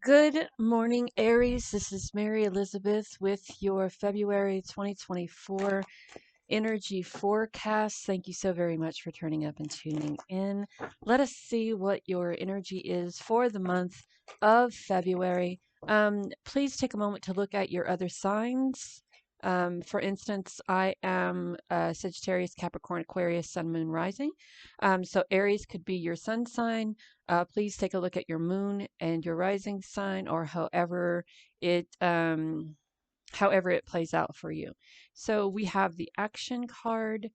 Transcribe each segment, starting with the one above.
Good morning, Aries. This is Mary Elizabeth with your February 2024 energy forecast. Thank you so very much for turning up and tuning in. Let us see what your energy is for the month of February. Please take a moment to look at your other signs. For instance, I am Sagittarius, Capricorn, Aquarius, Sun, Moon, Rising. So Aries could be your sun sign. Please take a look at your moon and your rising sign, or it however it plays out for you. So we have the action card,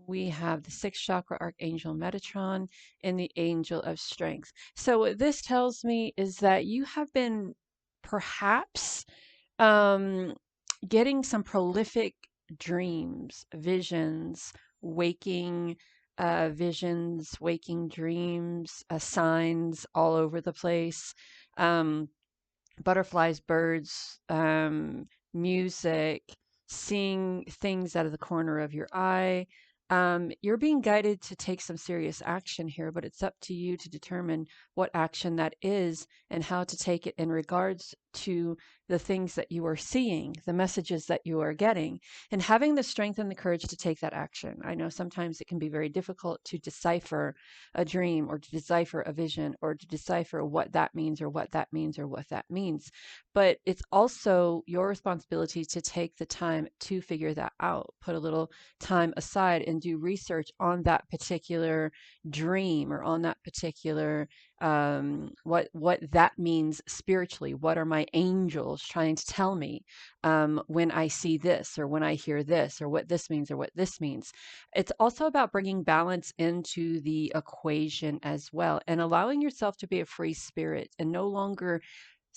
we have the sixth chakra archangel Metatron, and the angel of strength. So what this tells me is that you have been perhaps um, getting some prolific dreams, visions, waking dreams, signs all over the place. Um, Butterflies, birds, music, seeing things out of the corner of your eye. You're being guided to take some serious action here, but it's up to you to determine what action that is and how to take it in regards to the things that you are seeing, the messages that you are getting, and having the strength and the courage to take that action. I know sometimes it can be very difficult to decipher a dream or to decipher a vision or to decipher what that means or what that means or what that means. But it's also your responsibility to take the time to figure that out. Put a little time aside and do research on that particular dream or on that particular what that means spiritually. What are my angels trying to tell me when I see this or when I hear this or what this means or what this means? It's also about bringing balance into the equation as well and allowing yourself to be a free spirit and no longer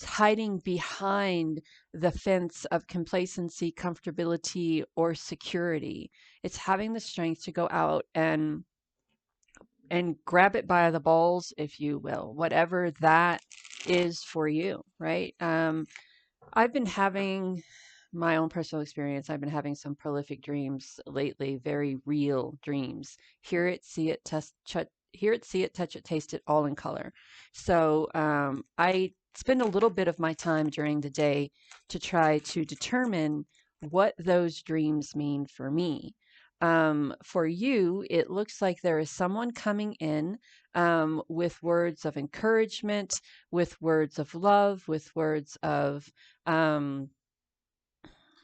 hiding behind the fence of complacency, comfortability, or security. It's having the strength to go out and grab it by the balls, if you will, whatever that is for you, right? I've been having my own personal experience. I've been having some prolific dreams lately, very real dreams. Hear it, see it, hear it, see it, touch it, taste it, all in color. So I spend a little bit of my time during the day to try to determine what those dreams mean for me. For you, it looks like there is someone coming in with words of encouragement, with words of love, with words of um,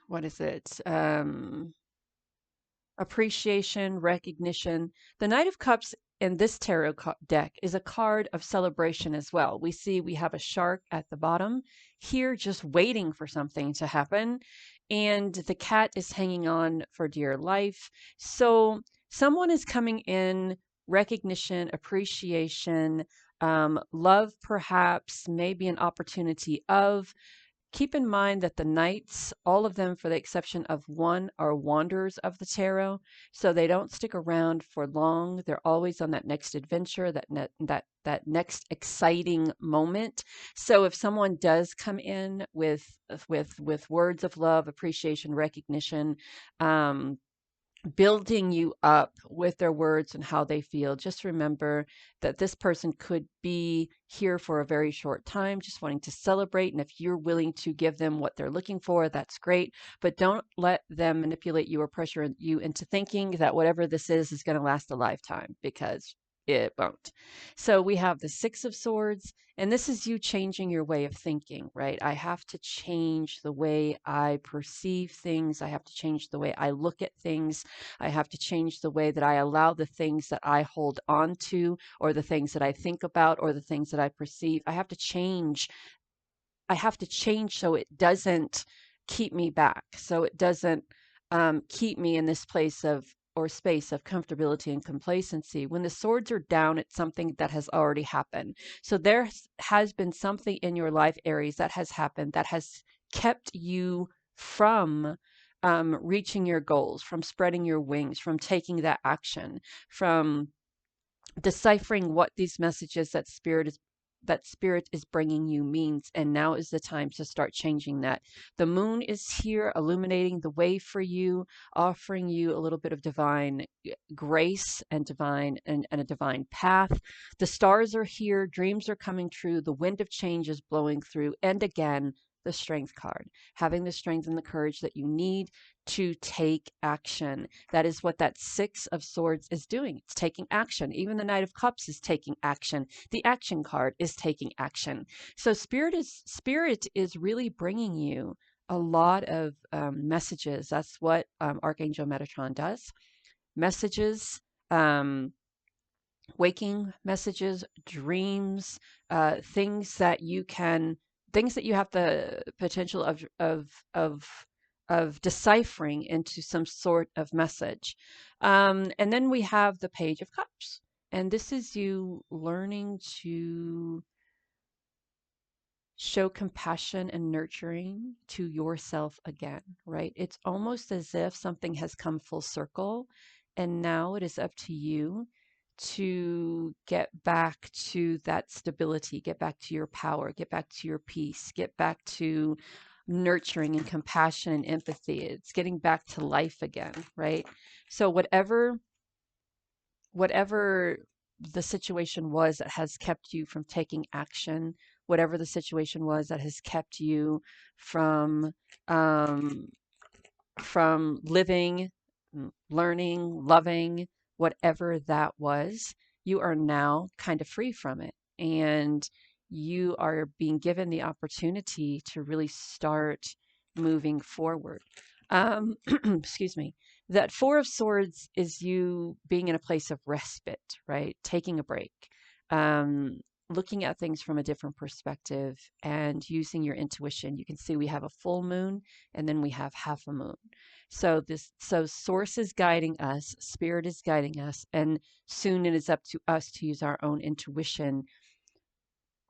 what is it? Appreciation, recognition. The Knight of Cups in this deck is a card of celebration as well. We have a shark at the bottom here just waiting for something to happen, and the cat is hanging on for dear life. So someone is coming in, recognition, appreciation, love, perhaps, maybe an opportunity of. Keep in mind that the knights, all of them for the exception of one, are wanderers of the tarot, so they don't stick around for long. They're always on that next adventure, that next exciting moment. So if someone does come in with words of love, appreciation, recognition, um, building you up with their words and how they feel, just remember that this person could be here for a very short time, just wanting to celebrate. And if you're willing to give them what they're looking for, that's great. But don't let them manipulate you or pressure you into thinking that whatever this is going to last a lifetime, because it won't. So we have the Six of Swords, and this is you changing your way of thinking, right? I have to change the way I perceive things. I have to change the way I look at things. I have to change the way that I allow the things that I hold on to, or the things that I think about, or the things that I perceive. I have to change. I have to change so it doesn't keep me back, so it doesn't keep me in this place of or space of comfortability and complacency. When the swords are down, it's something that has already happened. So there has been something in your life, Aries, that has happened that has kept you from reaching your goals, from spreading your wings, from taking that action, from deciphering what these messages that spirit is that spirit is bringing you means, and now is the time to start changing that. The moon is here illuminating the way for you, offering you a little bit of divine grace and and a divine path. The stars are here, dreams are coming true, the wind of change is blowing through, and again, the strength card, having the strength and the courage that you need to take action. That is what that Six of Swords is doing. It's taking action. Even the Knight of Cups is taking action. The action card is taking action. So spirit is really bringing you a lot of messages. That's what Archangel Metatron does. Messages, um, waking messages, dreams, things that things that you have the potential of deciphering into some sort of message. And then we have the Page of Cups, and this is you learning to show compassion and nurturing to yourself again, right? It's almost as if something has come full circle, and now it is up to you to get back to that stability, get back to your power, get back to your peace, get back to nurturing and compassion and empathy. It's getting back to life again, right? So whatever the situation was that has kept you from taking action, whatever the situation was that has kept you from um, living, learning, loving, whatever that was, you are now kind of free from it. And you are being given the opportunity to really start moving forward. Excuse me. That Four of Swords is you being in a place of respite, right? Taking a break, um, looking at things from a different perspective and using your intuition. You can see we have a full moon and then we have half a moon. So source is guiding us, spirit is guiding us, and soon it is up to us to use our own intuition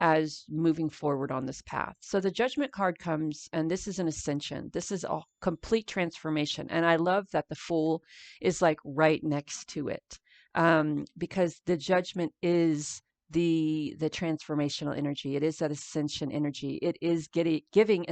as moving forward on this path. So the judgment card comes, and this is an ascension. This is a complete transformation. And I love that the fool is like right next to it, because the judgment is the transformational energy. It is that ascension energy. It is getting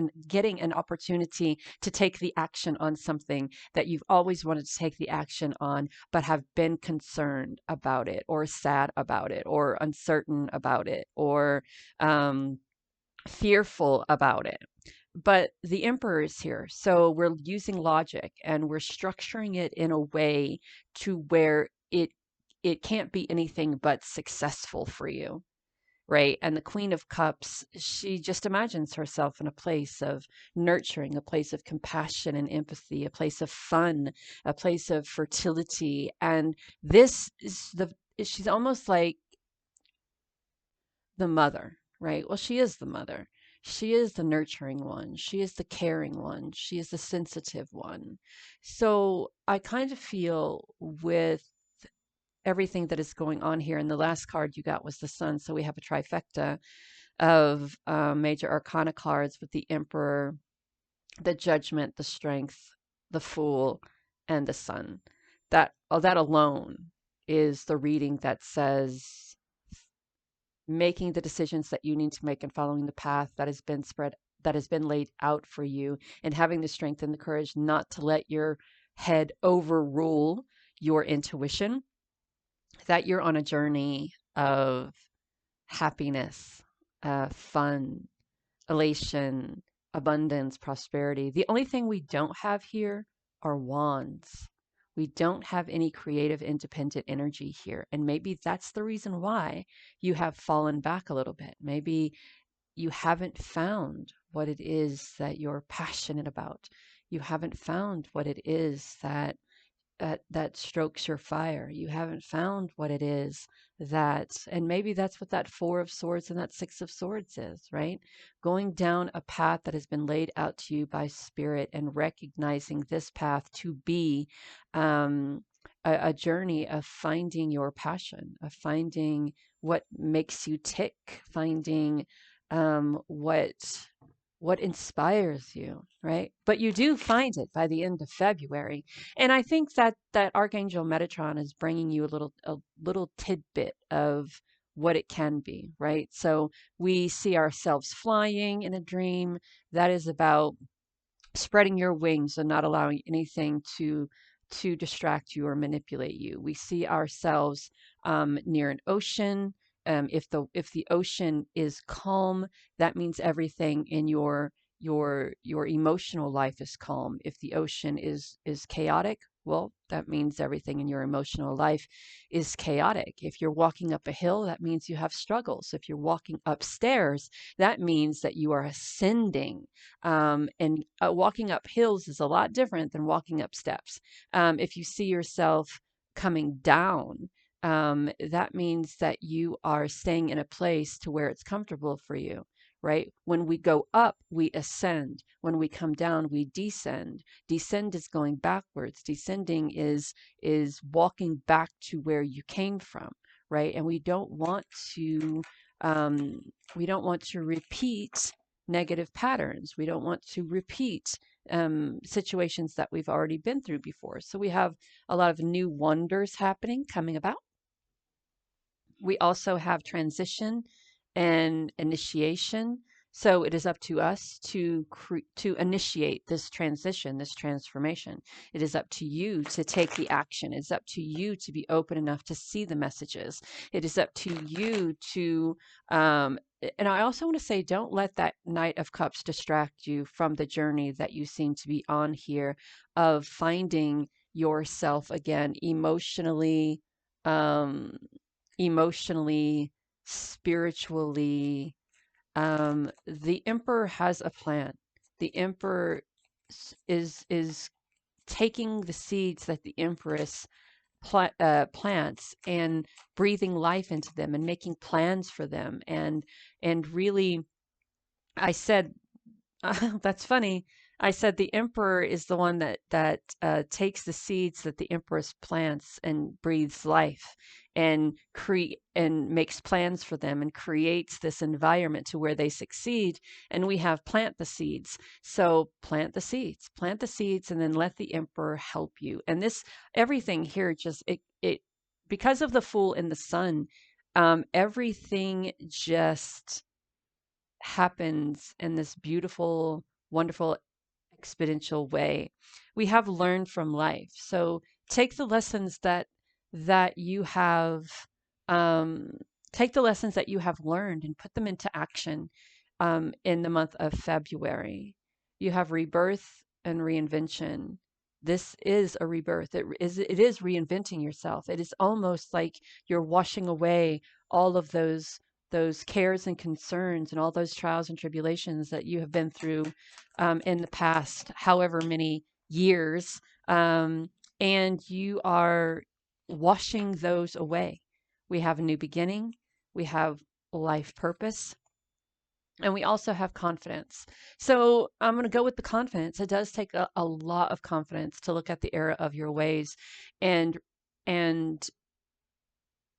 an opportunity to take the action on something that you've always wanted to take the action on, but have been concerned about it, or sad about it, or uncertain about it, or um, fearful about it. But the emperor is here. So we're using logic and we're structuring it in a way to where it can't be anything but successful for you, right? And the Queen of Cups, she just imagines herself in a place of nurturing, a place of compassion and empathy, a place of fun, a place of fertility. And this is she's almost like the mother, right? Well, she is the mother. She is the nurturing one. She is the caring one. She is the sensitive one. So I kind of feel with everything that is going on here, and the last card you got was the sun. So we have a trifecta of major arcana cards with the emperor, the judgment, the strength, the fool, and the sun. That alone is the reading that says making the decisions that you need to make and following the path that has been that has been laid out for you, and having the strength and the courage not to let your head overrule your intuition, that you're on a journey of happiness, fun, elation, abundance, prosperity. The only thing we don't have here are wands. We don't have any creative, independent energy here. And maybe that's the reason why you have fallen back a little bit. Maybe you haven't found what it is that you're passionate about. You haven't found what it is that strokes your fire. You haven't found what it is and maybe that's what that Four of Swords and that Six of Swords is, right? Going down a path that has been laid out to you by spirit and recognizing this path to be um, a journey of finding your passion, of finding what makes you tick, finding what inspires you, right? But you do find it by the end of February. And I think that Archangel Metatron is bringing you a little tidbit of what it can be, right? So we see ourselves flying in a dream. That is about spreading your wings and not allowing anything to distract you or manipulate you. We see ourselves near an ocean. If the ocean is calm, that means everything in your emotional life is calm. If the ocean is chaotic, well, that means everything in your emotional life is chaotic. If you're walking up a hill, that means you have struggles. If you're walking upstairs, that means that you are ascending. And walking up hills is a lot different than walking up steps. If you see yourself coming down, that means that you are staying in a place to where it's comfortable for you, right? When we go up, we ascend. When we come down, we descend. Descend is going backwards. Descending is walking back to where you came from, right? And to um, we don't want to repeat negative patterns. We don't want to repeat situations that we've already been through before. So we have a lot of new wonders happening, coming about. We also have transition and initiation. So it is up to us to initiate this transition, this transformation. It is up to you to take the action. It's up to you to be open enough to see the messages. It is up to you to, and I also want to say, don't let that Knight of Cups distract you from the journey that you seem to be on here of finding yourself again um, emotionally, spiritually. The emperor has a plan. The emperor is taking the seeds that the empress plants and breathing life into them and making plans for them. And really, I said that's funny. I said the emperor is the one that takes the seeds that the empress plants and breathes life and makes plans for them and creates this environment to where they succeed. And we have plant the seeds. So plant the seeds, and then let the emperor help you. And this everything here just it because of the Fool in the Sun, everything just happens in this beautiful, wonderful, exponential way. We have learned from life. So take the lessons that you have um, take the lessons that you have learned and put them into action in the month of February. You have rebirth and reinvention. This is a rebirth. It is reinventing yourself. It is almost like you're washing away all of those cares and concerns and all those trials and tribulations that you have been through in the past, however many years, and you are washing those away. We have a new beginning, we have life purpose, and we also have confidence. So I'm going to go with the confidence. It does take a lot of confidence to look at the era of your ways and and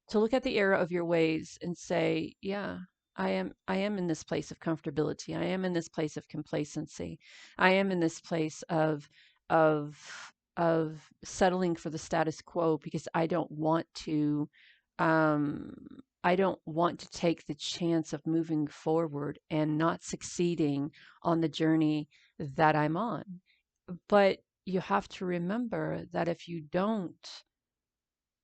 to look at the error of your ways and say, yeah, I am in this place of comfortability. I am in this place of complacency. I am in this place of of settling for the status quo because um I don't want to take the chance of moving forward and not succeeding on the journey that I'm on. But you have to remember that if you don't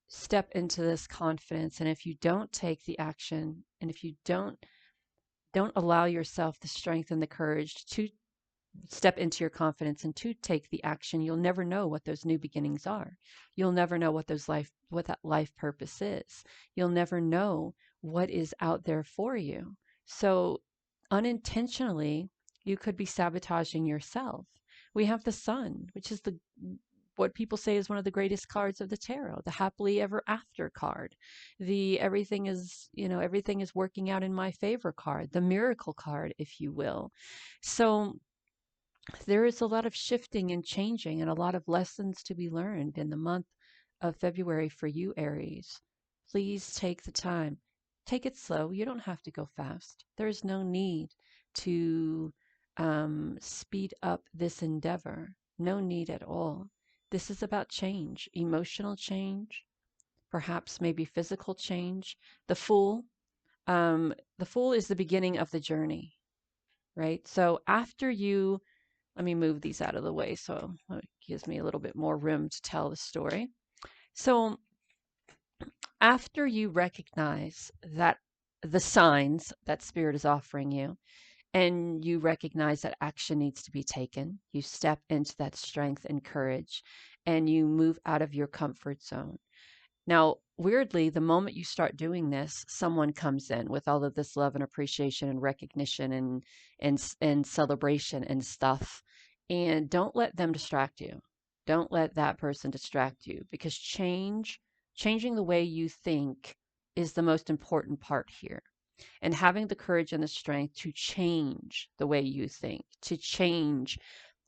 step into this confidence, and if you don't take the action, and if you don't allow yourself the strength and the courage to step into your confidence and to take the action, you'll never know what those new beginnings are. You'll never know what that life purpose is. You'll never know what is out there for you. So unintentionally, you could be sabotaging yourself. We have the sun, which is the what people say is one of the greatest cards of the tarot, the happily ever after card, the everything is working out in my favor card, the miracle card, if you will. So there is a lot of shifting and changing and a lot of lessons to be learned in the month of February for you, Aries. Please take the time. Take it slow. You don't have to go fast. There's no need to speed up this endeavor. No need at all. This is about change, emotional change, perhaps maybe physical change. The Fool The Fool is the beginning of the journey, right? So after you, let me move these out of the way so it gives me a little bit more room to tell the story. So after you recognize that the signs that Spirit is offering you, and you recognize that action needs to be taken, you step into that strength and courage, and you move out of your comfort zone. Now, weirdly, the moment you start doing this, someone comes in with all of this love and appreciation and recognition and celebration and stuff. And don't let them distract you. Don't let that person distract you, because changing the way you think is the most important part here. And having the courage and the strength to change the way you think, to change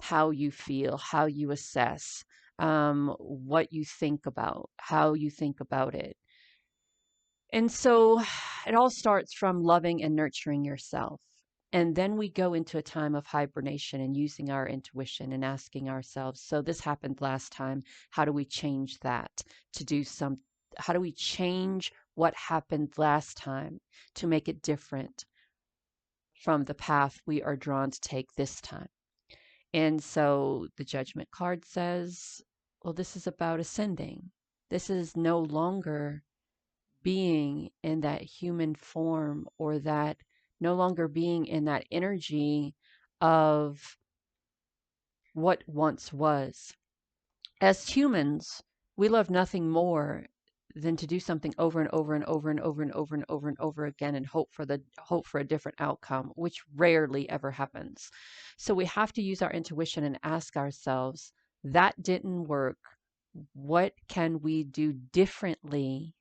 how you feel, how you assess, what you think about, how you think about it. And so it all starts from loving and nurturing yourself. And then we go into a time of hibernation and using our intuition and asking ourselves, so this happened last time. How do we change that to do some? How do we change what happened last time to make it different from the path we are drawn to take this time? And so the judgment card says, well, this is about ascending. This is no longer being in that human form, or that no longer being in that energy of what once was. As humans, we love nothing more than to do something over and over and over and over and over and over and over again and hope for a different outcome, which rarely ever happens. So we have to use our intuition and ask ourselves, that didn't work. What can we do differently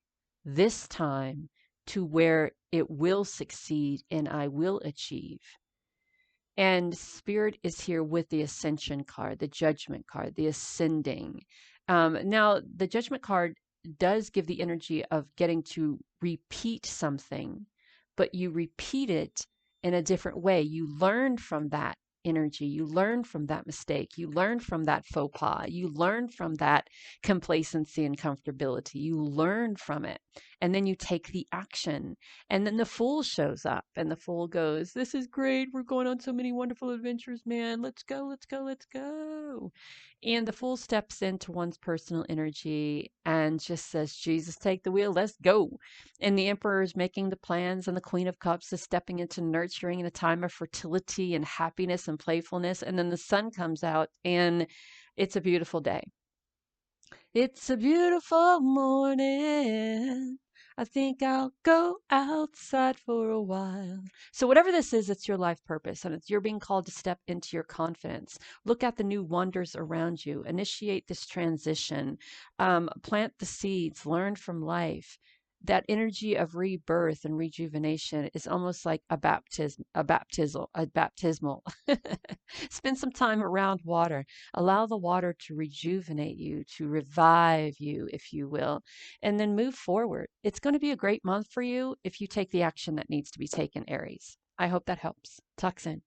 this time to where it will succeed and I will achieve? And Spirit is here with the Ascension card, the Judgment card, the Ascending. Now, the Judgment card does give the energy of getting to repeat something, but you repeat it in a different way. You learn from that energy. You learn from that mistake. You learn from that faux pas. You learn from that complacency and comfortability. You learn from it. And then you take the action. And then the Fool shows up, and the Fool goes, this is great. We're going on so many wonderful adventures, man. Let's go, let's go, let's go. And the Fool steps into one's personal energy and just says, Jesus, take the wheel. Let's go. And the Emperor is making the plans, and the Queen of Cups is stepping into nurturing in a time of fertility and happiness and playfulness. And then the sun comes out, and it's a beautiful day. It's a beautiful morning. I think I'll go outside for a while. So, whatever this is, it's your life purpose, and you're being called to step into your confidence. Look at the new wonders around you. Initiate this transition. Plant the seeds. Learn from life. That energy of rebirth and rejuvenation is almost like a baptismal. Spend some time around water. Allow the water to rejuvenate you, to revive you, if you will, and then move forward. It's going to be a great month for you if you take the action that needs to be taken, Aries. I hope that helps. Talk soon.